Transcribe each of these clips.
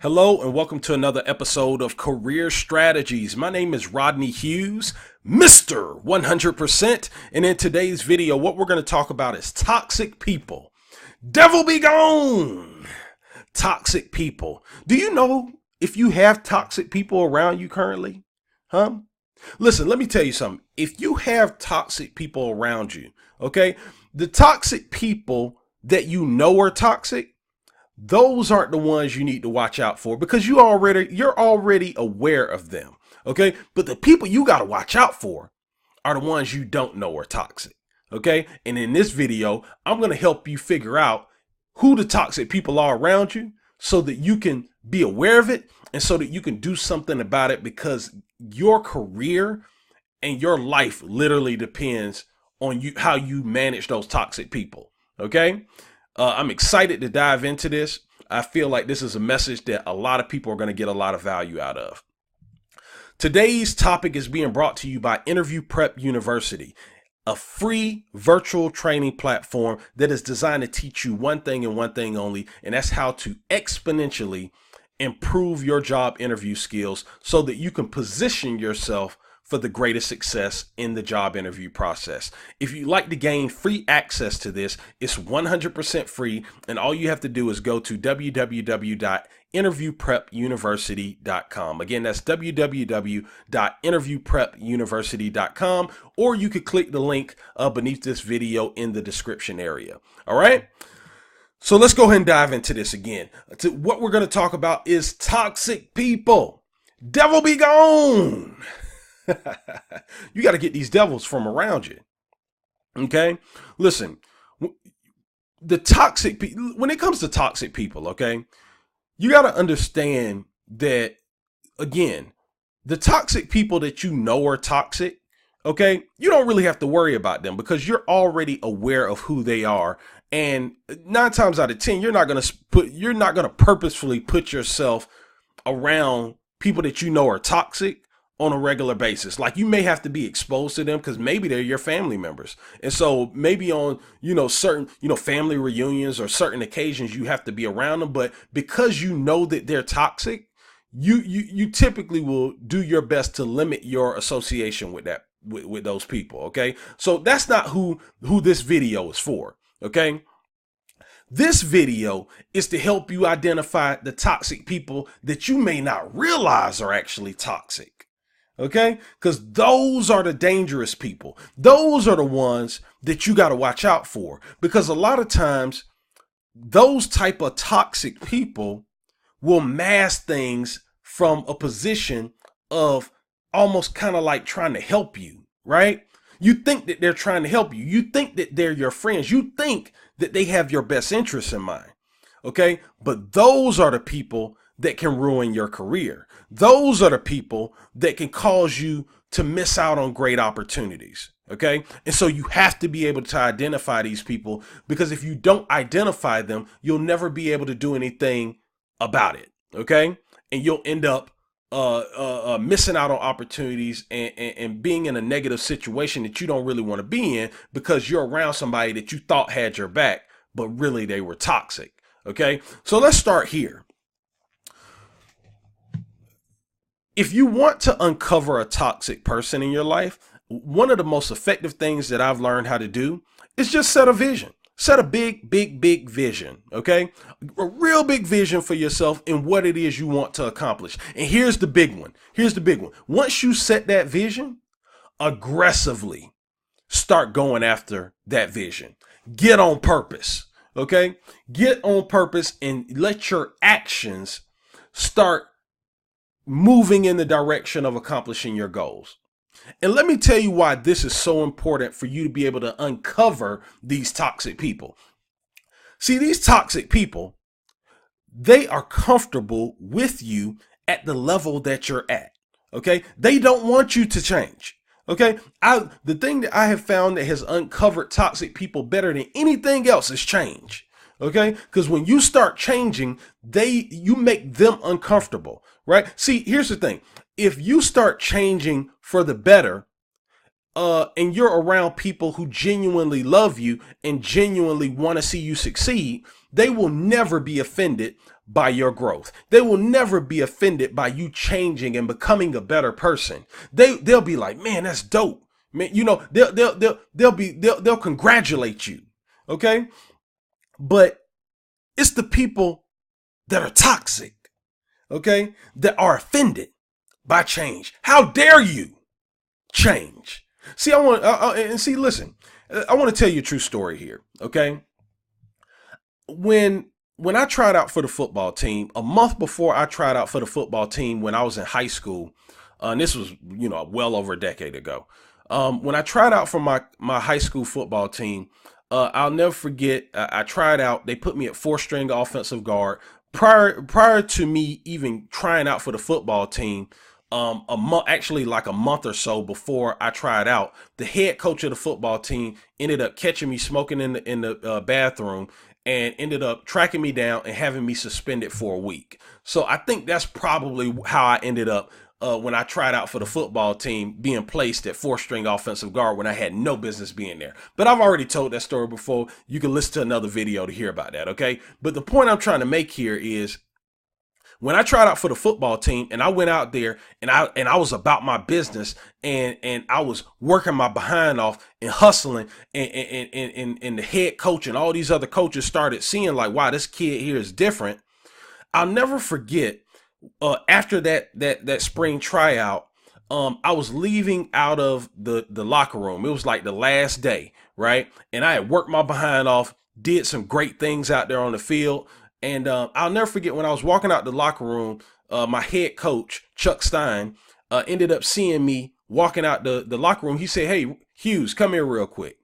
Hello and welcome to another episode of Career Strategies. My name is Rodney Hughes, Mr. 100%. And in today's video, what we're going to talk about is toxic people. Devil be gone! Toxic people. Do you know if you have toxic people around you currently? Huh? Listen, let me tell you something. If you have toxic people around you, okay, the toxic people that you know are toxic, those aren't the ones you need to watch out for because you're already aware of them. Okay. But the people you got to watch out for are the ones you don't know are toxic. Okay. And in this video, I'm going to help you figure out who the toxic people are around you so that you can be aware of it and so that you can do something about it, because your career and your life literally depends on you, how you manage those toxic people. Okay. I'm excited to dive into this. I feel like this is a message that a lot of people are going to get a lot of value out of. Today's topic is being brought to you by Interview Prep University, a free virtual training platform that is designed to teach you one thing and one thing only, and that's how to exponentially improve your job interview skills so that you can position yourself for the greatest success in the job interview process. If you'd like to gain free access to this, it's 100% free, and all you have to do is go to www.interviewprepuniversity.com. Again, that's www.interviewprepuniversity.com, or you could click the link beneath this video in the description area. All right. So let's go ahead and dive into this again. What we're going to talk about is toxic people. Devil be gone. You got to get these devils from around you. Okay. Listen, when it comes to toxic people, okay, you got to understand that, again, the toxic people that you know are toxic, okay, you don't really have to worry about them because you're already aware of who they are. And 9 times out of 10, you're not going to purposefully put yourself around people that you know are toxic on a regular basis. Like, you may have to be exposed to them because maybe they're your family members. And so maybe on, certain, family reunions or certain occasions, you have to be around them. But because you know that they're toxic, you typically will do your best to limit your association with those people. Okay. So that's not who this video is for. Okay. This video is to help you identify the toxic people that you may not realize are actually toxic. Okay, because those are the dangerous people. Those are the ones that you got to watch out for, because a lot of times those type of toxic people will mask things from a position of almost kind of like trying to help you, right? You think that they're trying to help you. You think that they're your friends. You think that they have your best interests in mind. Okay, but those are the people that can ruin your career. Those are the people that can cause you to miss out on great opportunities. Okay. And so you have to be able to identify these people, because if you don't identify them, you'll never be able to do anything about it. Okay. And you'll end up missing out on opportunities and being in a negative situation that you don't really want to be in, because you're around somebody that you thought had your back, but really they were toxic. Okay. So let's start here. If you want to uncover a toxic person in your life, one of the most effective things that I've learned how to do is just set a vision. Set a big, big, big vision. Okay. A real big vision for yourself and what it is you want to accomplish. And here's the big one. Once you set that vision, aggressively start going after that vision. Get on purpose. Okay. Get on purpose and let your actions start moving in the direction of accomplishing your goals. And let me tell you why this is so important for you to be able to uncover these toxic people. See, these toxic people, they are comfortable with you at the level that you're at. Okay. They don't want you to change. Okay. The thing that I have found that has uncovered toxic people better than anything else is change. Okay. Because when you start changing, you make them uncomfortable, right? See, here's the thing. If you start changing for the better, and you're around people who genuinely love you and genuinely want to see you succeed, they will never be offended by your growth. They will never be offended by you changing and becoming a better person. They'll be like, man, that's dope. Man, you know, they'll congratulate you. Okay. But it's the people that are toxic, okay, that are offended by change. How dare you change? See, listen, I want to tell you a true story here, okay? When I tried out for the football team, a month before I tried out for the football team when I was in high school, and this was, well over a decade ago. When I tried out for my high school football team, I'll never forget. I tried out. They put me at 4th-string offensive guard. Prior to me even trying out for the football team, actually like a month or so before I tried out, the head coach of the football team ended up catching me smoking in the bathroom and ended up tracking me down and having me suspended for a week. So I think that's probably how I ended up when I tried out for the football team, being placed at 4th-string offensive guard when I had no business being there. But I've already told that story before. You can listen to another video to hear about that, okay? But the point I'm trying to make here is when I tried out for the football team and I went out there and I was about my business and I was working my behind off and hustling and the head coach and all these other coaches started seeing like, wow, this kid here is different. I'll never forget after that spring tryout, I was leaving out of the locker room. It was like the last day, right? And I had worked my behind off, did some great things out there on the field. And I'll never forget when I was walking out the locker room, my head coach, Chuck Stein, ended up seeing me walking out the locker room. He said, hey, Hughes, come here real quick.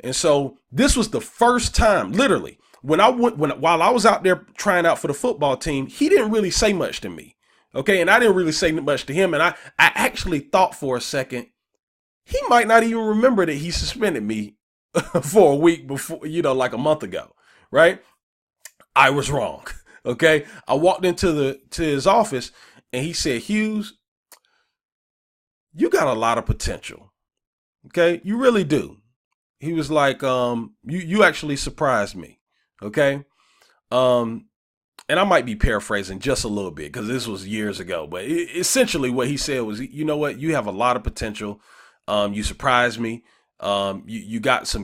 And so this was the first time, literally, while I was out there trying out for the football team, he didn't really say much to me. Okay. And I didn't really say much to him. And I actually thought for a second, he might not even remember that he suspended me for a week before, like a month ago. Right. I was wrong. Okay. I walked to his office and he said, Hughes, you got a lot of potential. Okay. You really do. He was like, you actually surprised me. Okay. And I might be paraphrasing just a little bit because this was years ago, but essentially what he said was, you know what? You have a lot of potential. You surprised me. You got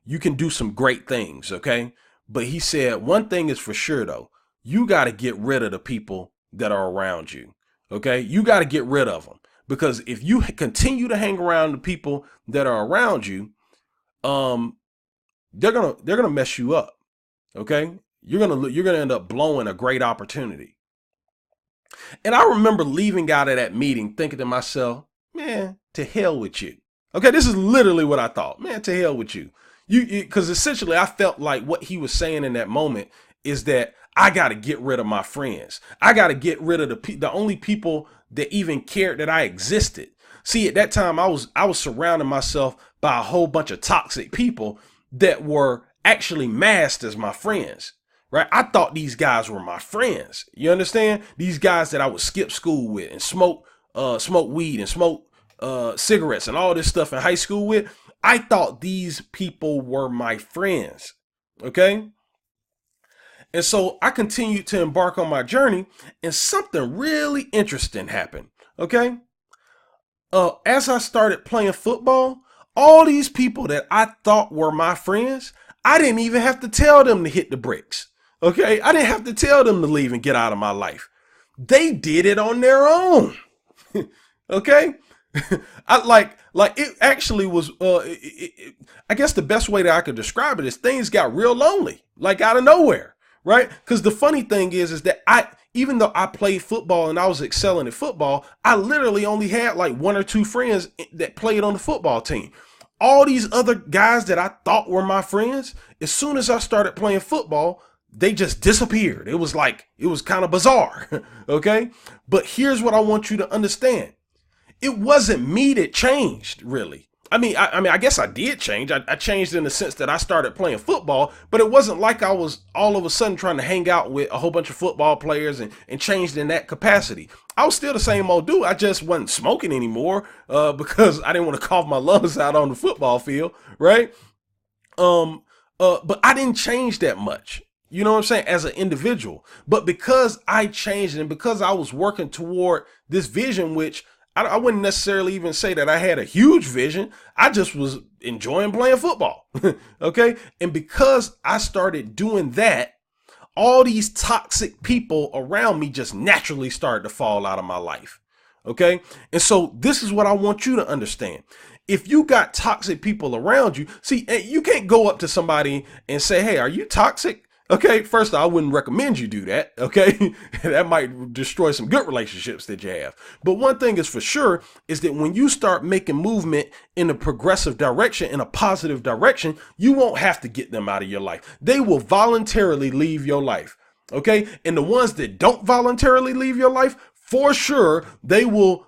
you can do some great things. Okay. But he said, one thing is for sure though, you got to get rid of the people that are around you. Okay. You got to get rid of them because if you continue to hang around the people that are around you, they're going to mess you up. Okay. You're going to end up blowing a great opportunity. And I remember leaving out of that meeting thinking to myself, man, to hell with you. Okay. This is literally what I thought, man, to hell with you. Because essentially I felt like what he was saying in that moment is that I got to get rid of my friends. I got to get rid of the only people that even cared that I existed. See, at that time I was surrounding myself by a whole bunch of toxic people that were actually masked as my friends, right? I thought these guys were my friends. You understand? These guys that I would skip school with and smoke weed and smoke cigarettes and all this stuff in high school with. I thought these people were my friends. Okay. And so I continued to embark on my journey and something really interesting happened. Okay. As I started playing football, all these people that I thought were my friends, I didn't even have to tell them to hit the bricks. Okay. I didn't have to tell them to leave and get out of my life. They did it on their own. Okay. It actually was, I guess the best way that I could describe it is things got real lonely, like out of nowhere. Right. Because the funny thing is that even though I played football and I was excelling at football, I literally only had like 1 or 2 friends that played on the football team. All these other guys that I thought were my friends, as soon as I started playing football, they just disappeared. It was kind of bizarre. Okay. But here's what I want you to understand. It wasn't me that changed, really. I guess I did change. I changed in the sense that I started playing football, but it wasn't like I was all of a sudden trying to hang out with a whole bunch of football players and changed in that capacity. I was still the same old dude. I just wasn't smoking anymore because I didn't want to cough my lungs out on the football field, right? But I didn't change that much. You know what I'm saying? As an individual. But because I changed and because I was working toward this vision, which I wouldn't necessarily even say that I had a huge vision. I just was enjoying playing football. Okay. And because I started doing that, all these toxic people around me just naturally started to fall out of my life. Okay. And so this is what I want you to understand. If you got toxic people around you, see, you can't go up to somebody and say, hey, are you toxic? Okay, first I wouldn't recommend you do that. Okay, that might destroy some good relationships that you have. But one thing is for sure is that when you start making movement in a progressive direction, in a positive direction, you won't have to get them out of your life. They will voluntarily leave your life. Okay, and the ones that don't voluntarily leave your life, for sure, they will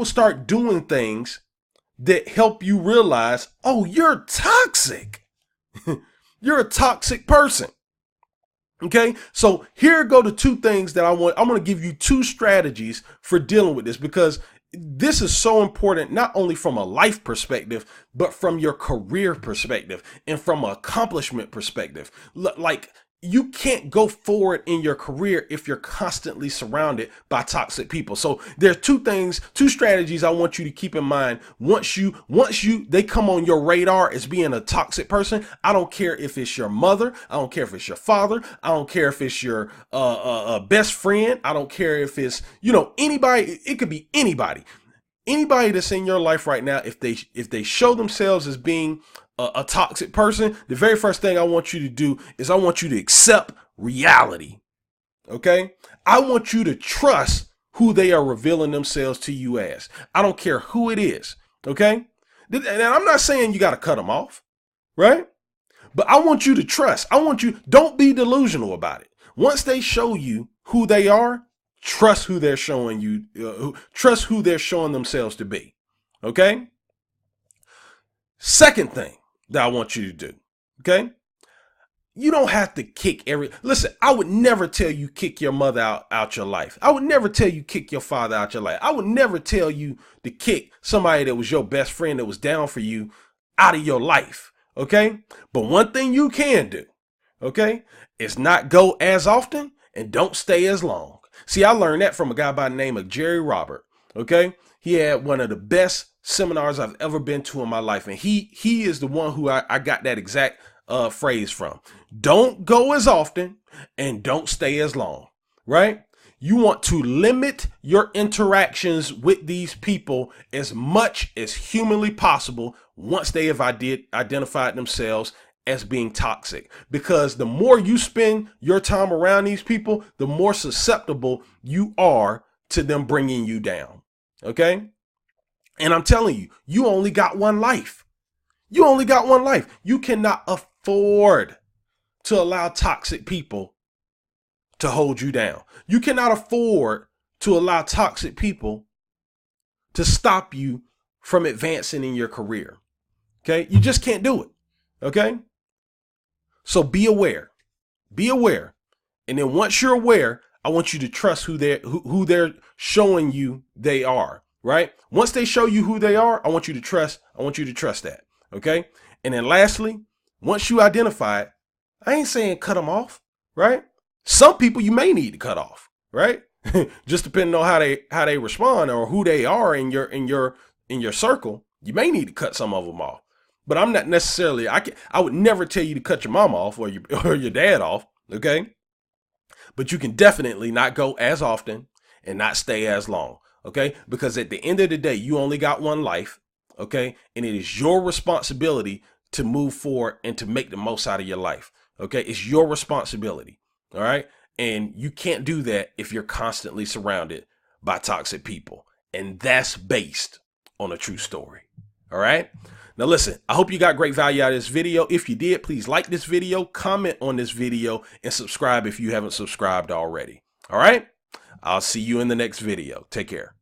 start doing things that help you realize, oh, you're toxic. You're a toxic person. Okay, so here go the two things that I'm going to give you two strategies for dealing with this, because this is so important, not only from a life perspective, but from your career perspective and from an accomplishment perspective. Like, you can't go forward in your career if you're constantly surrounded by toxic people. So there's two strategies I want you to keep in mind. Once they come on your radar as being a toxic person, I don't care if it's your mother, I don't care if it's your father, I don't care if it's your best friend, I don't care if it's, anybody. It could be anybody that's in your life right now. If they show themselves as being a toxic person, the very first thing I want you to do is I want you to accept reality. Okay? I want you to trust who they are revealing themselves to you as. I don't care who it is. Okay? And I'm not saying you got to cut them off, right? But I want you to trust. Don't be delusional about it. Once they show you who they are, trust who they're showing you, trust who they're showing themselves to be. Okay? Second thing that I want you to do, okay? You don't have to listen, I would never tell you kick your mother out your life. I would never tell you kick your father out your life. I would never tell you to kick somebody that was your best friend that was down for you out of your life, okay? But one thing you can do, okay, is not go as often and don't stay as long. See, I learned that from a guy by the name of Jerry Robert, okay? He had one of the best seminars I've ever been to in my life. And he is the one who I got that exact phrase from. Don't go as often and don't stay as long, right? You want to limit your interactions with these people as much as humanly possible once they have identified themselves as being toxic, because the more you spend your time around these people, the more susceptible you are to them bringing you down. Okay? And I'm telling you, you only got one life. You only got one life. You cannot afford to allow toxic people to hold you down. You cannot afford to allow toxic people to stop you from advancing in your career. Okay? You just can't do it. Okay? So be aware. Be aware. And then once you're aware, I want you to trust who they're showing you they are. Right? Once they show you who they are, I want you to trust that. Okay? And then lastly, once you identify it, I ain't saying cut them off, right? Some people you may need to cut off, right? Just depending on how they respond or who they are in your circle, you may need to cut some of them off. But I'm not necessarily, I would never tell you to cut your mom off or your dad off, okay? But you can definitely not go as often and not stay as long. Okay, because at the end of the day, you only got one life. Okay, and it is your responsibility to move forward and to make the most out of your life. Okay, it's your responsibility. All right, and you can't do that if you're constantly surrounded by toxic people, and that's based on a true story. All right. Now listen, I hope you got great value out of this video. If you did, please like this video, comment on this video, and subscribe if you haven't subscribed already. All right. I'll see you in the next video. Take care.